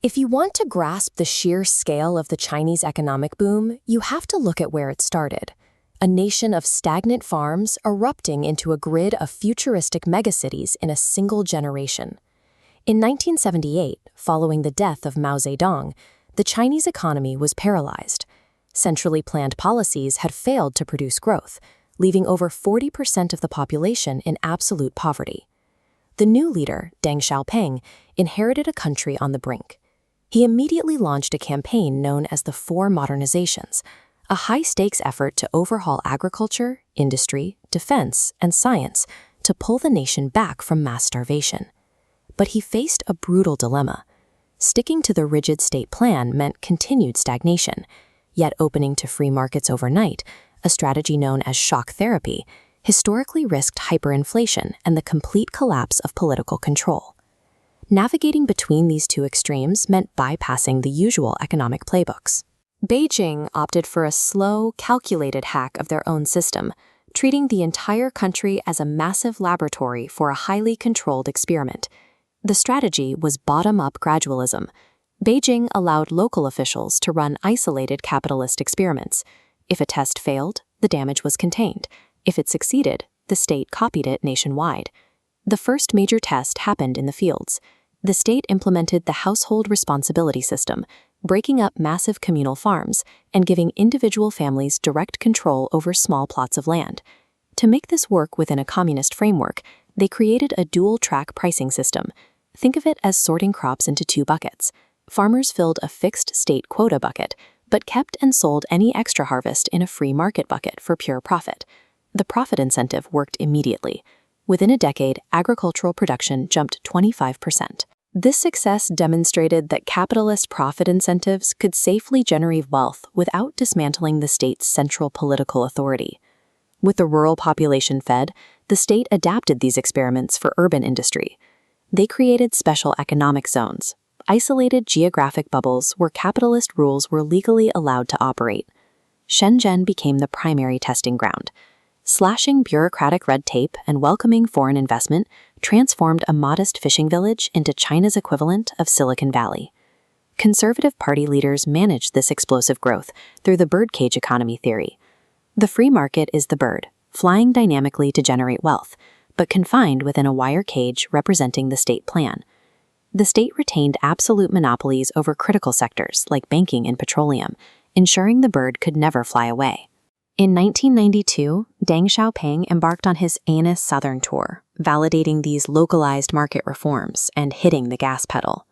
If you want to grasp the sheer scale of the Chinese economic boom, you have to look at where it started. A nation of stagnant farms erupting into a grid of futuristic megacities in a single generation. In 1978, following the death of Mao Zedong, the Chinese economy was paralyzed. Centrally planned policies had failed to produce growth, leaving over 40% of the population in absolute poverty. The new leader, Deng Xiaoping, inherited a country on the brink. He immediately launched a campaign known as the Four Modernizations, a high-stakes effort to overhaul agriculture, industry, defense, and science to pull the nation back from mass starvation. But he faced a brutal dilemma. Sticking to the rigid state plan meant continued stagnation, yet opening to free markets overnight, a strategy known as shock therapy, historically risked hyperinflation and the complete collapse of political control. Navigating between these two extremes meant bypassing the usual economic playbooks. Beijing opted for a slow, calculated hack of their own system, treating the entire country as a massive laboratory for a highly controlled experiment. The strategy was bottom-up gradualism. Beijing allowed local officials to run isolated capitalist experiments. If a test failed, the damage was contained. If it succeeded, the state copied it nationwide. The first major test happened in the fields. The state implemented the household responsibility system, breaking up massive communal farms and giving individual families direct control over small plots of land. To make this work within a communist framework, they created a dual-track pricing system. Think of it as sorting crops into two buckets. Farmers filled a fixed state quota bucket, but kept and sold any extra harvest in a free market bucket for pure profit. The profit incentive worked immediately. Within a decade, agricultural production jumped 25%. This success demonstrated that capitalist profit incentives could safely generate wealth without dismantling the state's central political authority. With the rural population fed, the state adapted these experiments for urban industry. They created special economic zones, isolated geographic bubbles where capitalist rules were legally allowed to operate. Shenzhen became the primary testing ground. Slashing bureaucratic red tape and welcoming foreign investment transformed a modest fishing village into China's equivalent of Silicon Valley. Conservative party leaders managed this explosive growth through the birdcage economy theory. The free market is the bird, flying dynamically to generate wealth, but confined within a wire cage representing the state plan. The state retained absolute monopolies over critical sectors like banking and petroleum, ensuring the bird could never fly away. In 1992, Deng Xiaoping embarked on his Anus Southern Tour, validating these localized market reforms and hitting the gas pedal.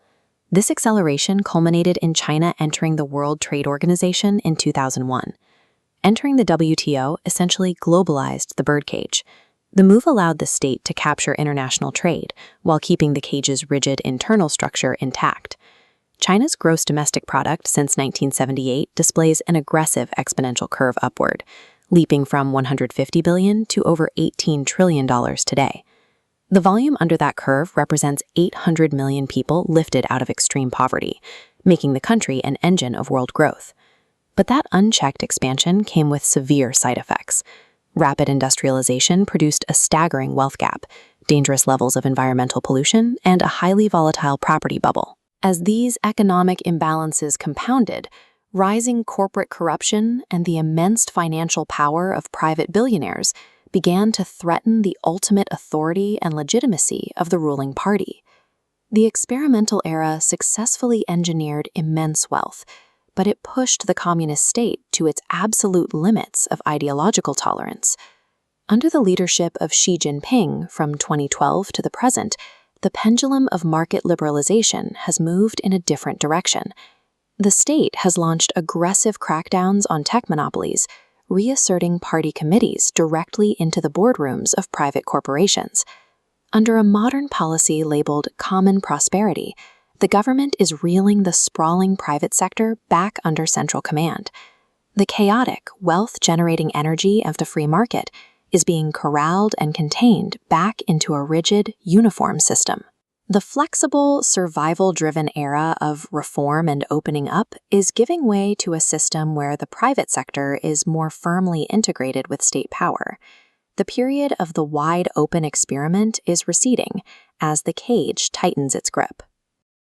This acceleration culminated in China entering the World Trade Organization in 2001. Entering the WTO essentially globalized the birdcage. The move allowed the state to capture international trade while keeping the cage's rigid internal structure intact. China's gross domestic product since 1978 displays an aggressive exponential curve upward, leaping from $150 billion to over $18 trillion today. The volume under that curve represents 800 million people lifted out of extreme poverty, making the country an engine of world growth. But that unchecked expansion came with severe side effects. Rapid industrialization produced a staggering wealth gap, dangerous levels of environmental pollution, and a highly volatile property bubble. As these economic imbalances compounded, rising corporate corruption and the immense financial power of private billionaires began to threaten the ultimate authority and legitimacy of the ruling party. The experimental era successfully engineered immense wealth, but it pushed the communist state to its absolute limits of ideological tolerance. Under the leadership of Xi Jinping from 2012 to the present, the pendulum of market liberalization has moved in a different direction. The state has launched aggressive crackdowns on tech monopolies, reasserting party committees directly into the boardrooms of private corporations. Under a modern policy labeled common prosperity, the government is reeling the sprawling private sector back under central command. The chaotic, wealth-generating energy of the free market is being corralled and contained back into a rigid, uniform system. The flexible, survival-driven era of reform and opening up is giving way to a system where the private sector is more firmly integrated with state power. The period of the wide-open experiment is receding as the cage tightens its grip.